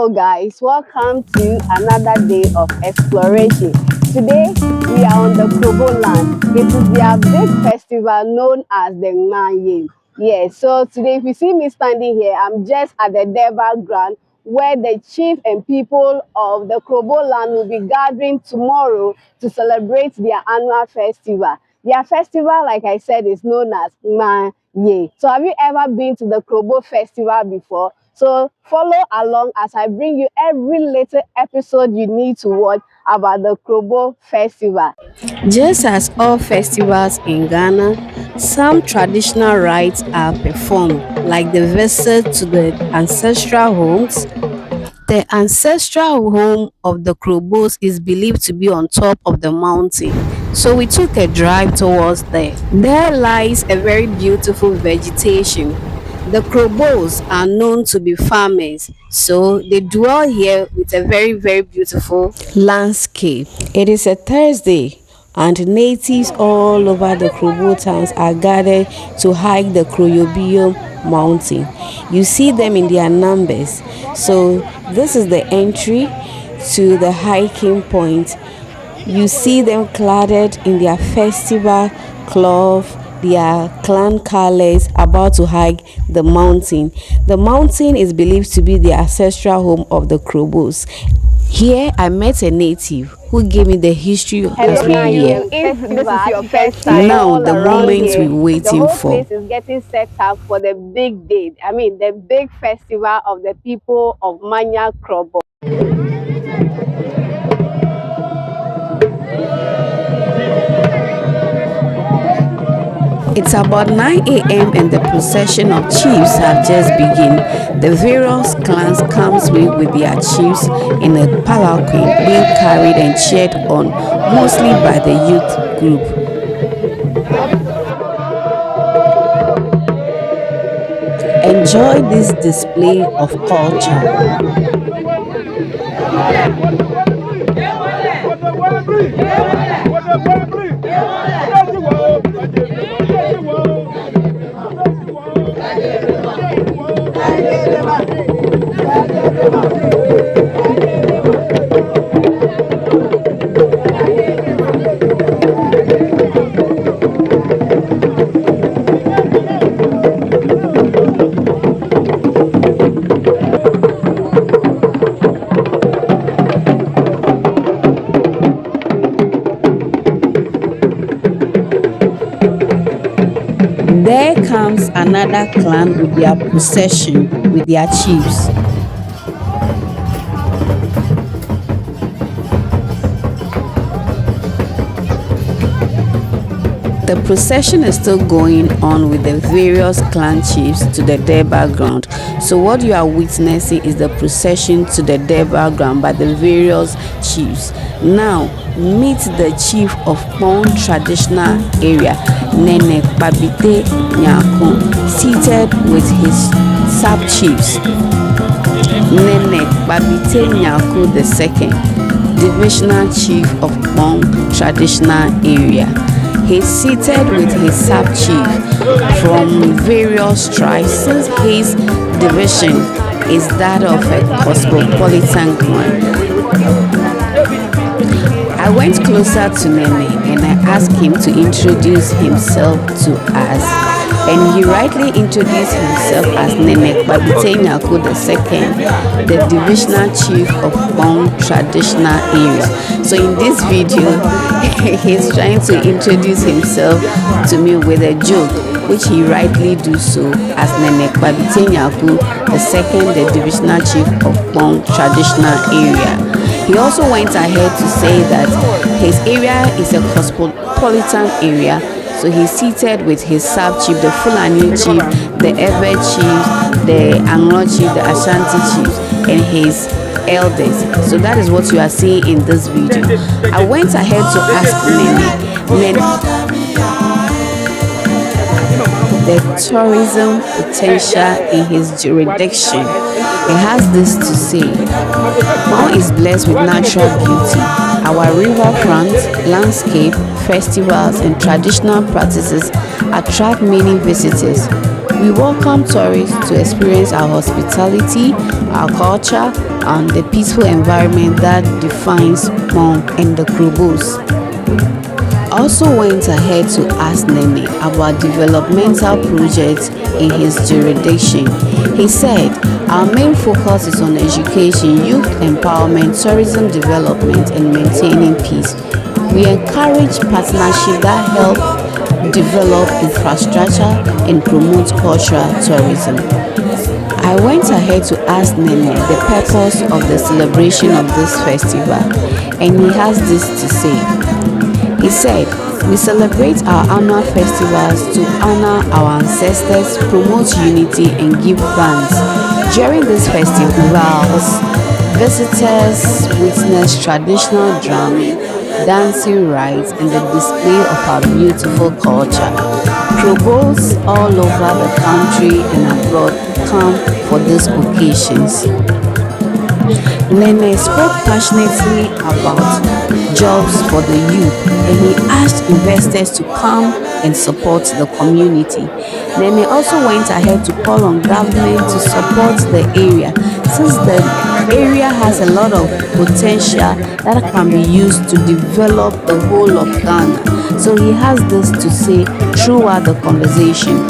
Hello guys, welcome to another day of exploration. Today we are on the Krobo land. It is their big festival known as the Nganye. Yes, so today if you see me standing here, I'm just at the Durbar ground where the chief and people of the Krobo land will be gathering tomorrow to celebrate their annual festival. Their festival, like I said, is known as Nganye. So have you ever been to the Krobo festival before? So follow along as I bring you every little episode you need to watch about the Krobo festival. Just as all festivals in Ghana, some traditional rites are performed, like the visit to the ancestral homes. The ancestral home of the Krobos is believed to be on top of the mountain. So we took a drive towards there. There lies a very beautiful vegetation. The Krobos are known to be farmers, so they dwell here with a very beautiful landscape. It is a Thursday, and natives all over the Krobo towns are gathered to hike the Kroyobio mountain. You see them in their numbers. So this is the entry to the hiking point. You see them cladded in their festival cloth, their clan colors, about to hike the mountain. The mountain is believed to be the ancestral home of the Krobos. Here I met a native who gave me the history as we here. If this is your first time, now the moment here, we're waiting the whole for. place is getting set up for the big day. I mean, the big festival of the people of Manya Krobo. It's about 9 a.m. and the procession of chiefs have just begun. The various clans comes with their chiefs in a palanquin being carried and cheered on, mostly by the youth group. Enjoy this display of culture. There comes another clan with their procession with their chiefs. The procession is still going on with the various clan chiefs to the Durbar ground. So what you are witnessing is the procession to the Durbar ground by the various chiefs. Now meet the chief of Kpong Traditional Area, Nene Kpabitey Nyarko, seated with his sub-chiefs. Nene Kpabitey Nyarko II, Divisional Chief of Kpong Traditional Area. He's seated with his sub-chief from various tribes, since his division is that of a cosmopolitan one. I went closer to Nene and I asked him to introduce himself to us. And he rightly introduced himself as Nene Kpabitey Nyarko II, the Divisional Chief of Kpong Traditional Area. So in this video, he's trying to introduce himself to me with a joke, which he rightly do so as Nene Kpabitey Nyarko II, the Divisional Chief of Kpong Traditional Area. He also went ahead to say that his area is a cosmopolitan area, so he's seated with his sub-chief, the Fulani chief, the Ewe chief, the Anglo chief, the Ashanti chief, and his elders. So that is what you are seeing in this video. I went ahead to ask Nene the tourism potential in his jurisdiction. He has this to say: Kpong is blessed with natural beauty. Our riverfront, landscape, festivals, and traditional practices attract many visitors. We welcome tourists to experience our hospitality, our culture, and the peaceful environment that defines Kpong and the Krobos. Also went ahead to ask Nene about developmental projects in his jurisdiction. He said, our main focus is on education, youth empowerment, tourism development, and maintaining peace. We encourage partnerships that help develop infrastructure and promote cultural tourism. I went ahead to ask Nene the purpose of the celebration of this festival, and he has this to say. He said, we celebrate our annual festivals to honor our ancestors, promote unity, and give thanks. During these festivals, visitors witness traditional drumming, dancing rites, and the display of our beautiful culture. Krobos all over the country and abroad come for these occasions. Nene spoke passionately about jobs for the youth, and he asked investors to come and support the community. Nene also went ahead to call on government to support the area, since the area has a lot of potential that can be used to develop the whole of Ghana. So he has this to say throughout the conversation.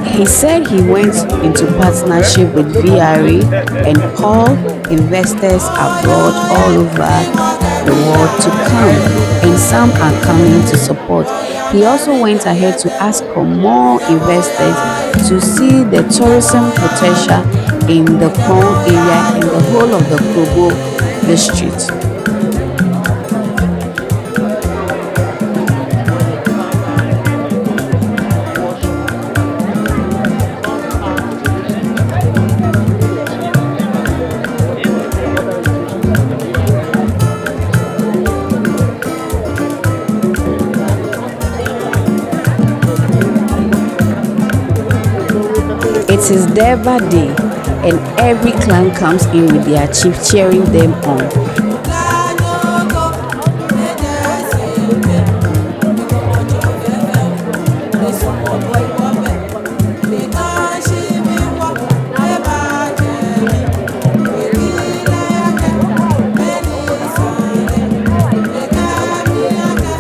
He said he went into partnership with VRA and called investors abroad all over the world to come, and some are coming to support. He also went ahead to ask for more investors to see the tourism potential in the Kpong area and the whole of the Krobo district. It is Durbar Day, and every clan comes in with their chief cheering them on.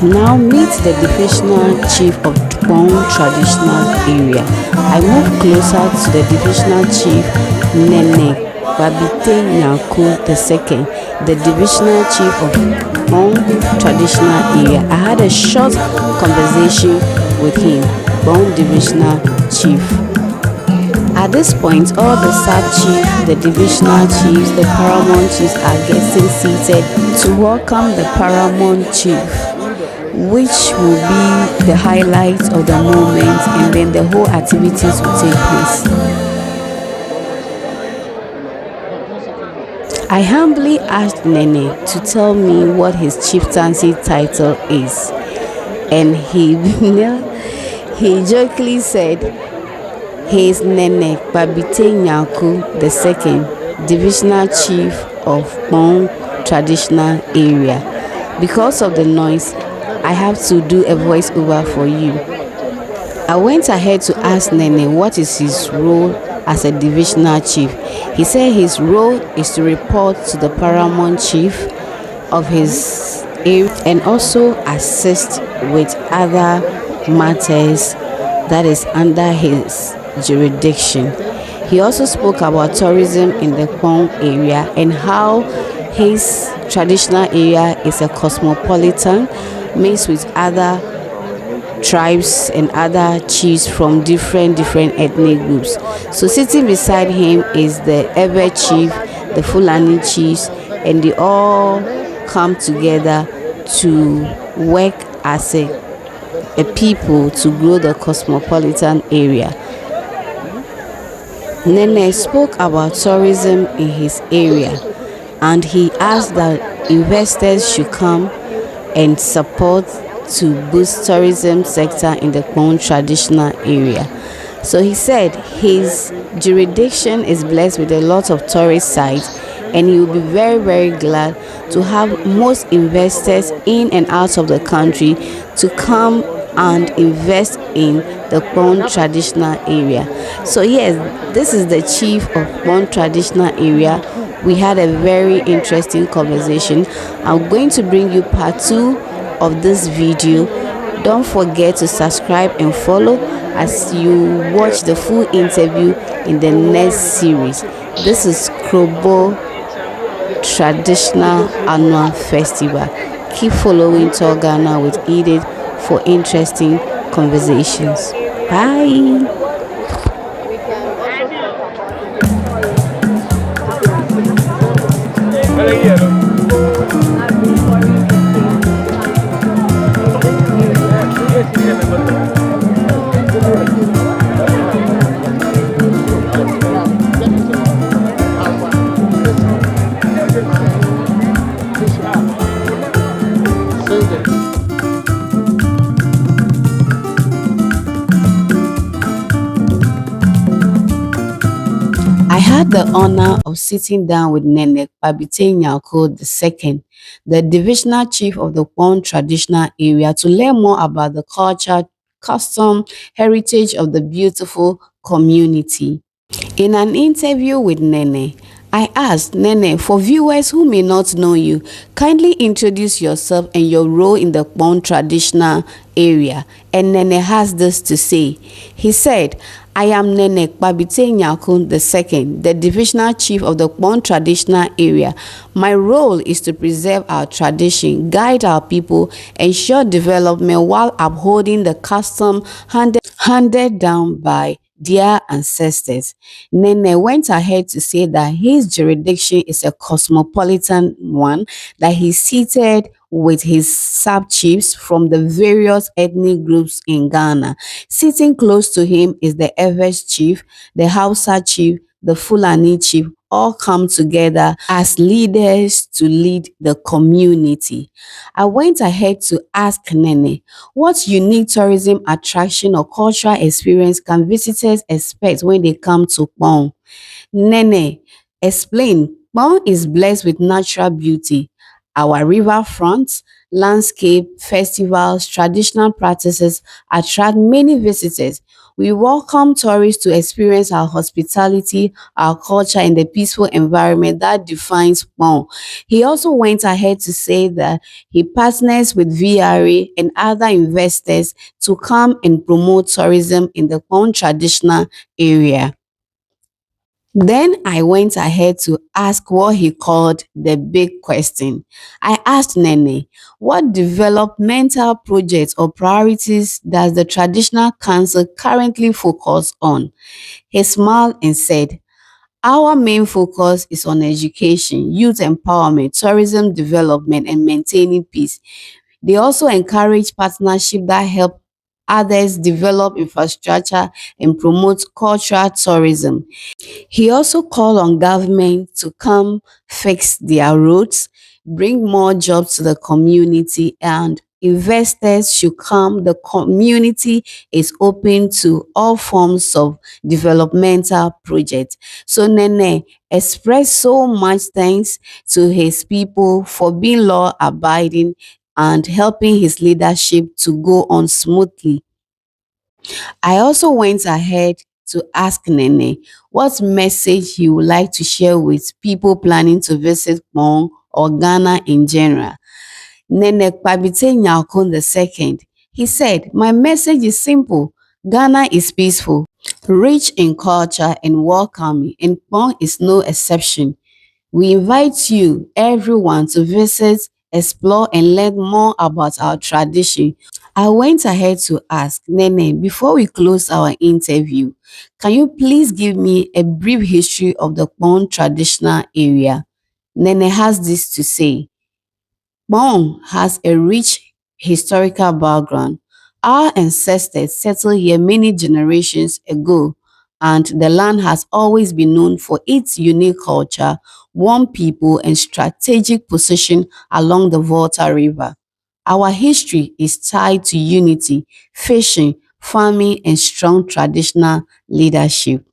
Now meet the divisional chief of Kpong Traditional Area. I moved closer to the divisional chief, Nene Kpabitey Nyarko II, the divisional chief of Kpong Traditional Area. I had a short conversation with him, Kpong divisional chief. At this point, all the sub-chiefs, the divisional chiefs, the paramount chiefs are getting seated to welcome the paramount chief, which will be the highlight of the moment, and then the whole activities will take place. I humbly asked Nene to tell me what his chieftaincy title is, and he jokingly said he is Nene Kpabitey Nyarko II, divisional chief of Kpong Traditional Area. Because of the noise, I have to do a voiceover for you. I went ahead to ask Nene what is his role as a divisional chief. He said his role is to report to the paramount chief of his area and also assist with other matters that is under his jurisdiction. He also spoke about tourism in the Kpong area and how his traditional area is a cosmopolitan mixed with other tribes and other chiefs from different ethnic groups. So sitting beside him is the Ewe chief, the Fulani chiefs, and they all come together to work as a people to grow the cosmopolitan area. Nene spoke about tourism in his area, and he asked that investors should come and support to boost tourism sector in the Kpong Traditional Area. So he said his jurisdiction is blessed with a lot of tourist sites, and he will be very glad to have most investors in and out of the country to come and invest in the Kpong Traditional Area. So yes, this is the chief of Kpong Traditional Area. We had a very interesting conversation. I'm going to bring you part 2 of this video. Don't forget to subscribe and follow as you watch the full interview in the next series. This is Krobo Traditional Annual Festival. Keep following Tourghana with Edith for interesting conversations. Bye. We can also talk about the story have been foreign in this area. I had the honor of sitting down with Nene Kpabitey Nyarko II, the divisional chief of the Kpong Traditional Area, to learn more about the culture, custom, heritage of the beautiful community. In an interview with Nene, I asked Nene, for viewers who may not know you, kindly introduce yourself and your role in the Kpong Traditional Area. And Nene has this to say. He said, I am Nene Kpabitey Nyarko II, the divisional chief of the Kpong Traditional Area. My role is to preserve our tradition, guide our people, ensure development while upholding the custom handed down by their ancestors. Nene went ahead to say that his jurisdiction is a cosmopolitan one, that he's seated with his sub-chiefs from the various ethnic groups in Ghana. Sitting close to him is the Evers chief, the Hausa chief, the Fulani chief, all come together as leaders to lead the community. I went ahead to ask Nene, what unique tourism attraction or cultural experience can visitors expect when they come to Kpong? Nene explain, Kpong is blessed with natural beauty. Our riverfront, landscape, festivals, traditional practices attract many visitors. We welcome tourists to experience our hospitality, our culture, and the peaceful environment that defines Kpong. He also went ahead to say that he partners with VRA and other investors to come and promote tourism in the Kpong Traditional Area. Then I went ahead to ask what he called the big question. I asked Nene, what developmental projects or priorities does the Traditional Council currently focus on? He smiled and said, our main focus is on education, youth empowerment, tourism development, and maintaining peace. They also encourage partnership that help others develop infrastructure and promote cultural tourism. He also called on government to come fix their roads, bring more jobs to the community, and investors should come. The community is open to all forms of developmental projects. So Nene expressed so much thanks to his people for being law abiding and helping his leadership to go on smoothly. I also went ahead to ask Nene what message he would like to share with people planning to visit Kpong or Ghana in general. Nene Kpabitey Nyarko II. He said, my message is simple. Ghana is peaceful, rich in culture and welcoming, and Kpong is no exception. We invite you, everyone, to visit, explore, and learn more about our tradition. I went ahead to ask Nene, before we close our interview, can you please give me a brief history of the Kpong Traditional Area? Nene has this to say. Kpong has a rich historical background. Our ancestors settled here many generations ago, and the land has always been known for its unique culture, warm people, and strategic position along the Volta River. Our history is tied to unity, fishing, farming, and strong traditional leadership.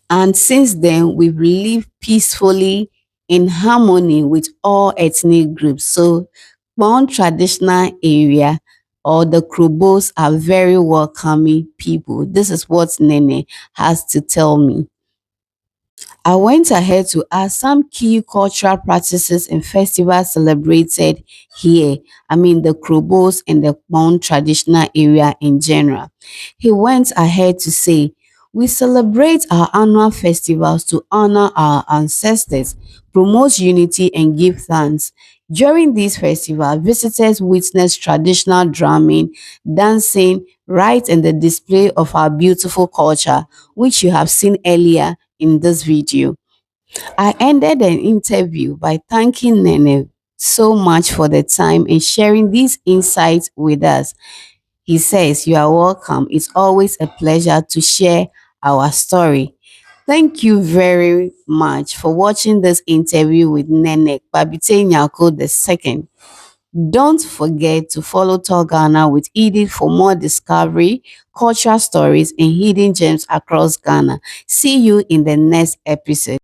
And since then, we've lived peacefully in harmony with all ethnic groups. So, Kpong Traditional Area or the Krobos are very welcoming people. This is what Nene has to tell me. I went ahead to ask some key cultural practices and festivals celebrated here. I mean, the Krobos and the Kpong Traditional Area in general. He went ahead to say, we celebrate our annual festivals to honor our ancestors, promote unity, and give thanks. During these festivals, visitors witness traditional drumming, dancing, rites, and the display of our beautiful culture, which you have seen earlier in this video. I ended an interview by thanking Nene so much for the time and sharing these insights with us. He says, you are welcome. It's always a pleasure to share our story. Thank you very much for watching this interview with Nene Kpabitey Nyarko II. Don't forget to follow Tourghana with Edith for more discovery, cultural stories, and hidden gems across Ghana. See you in the next episode.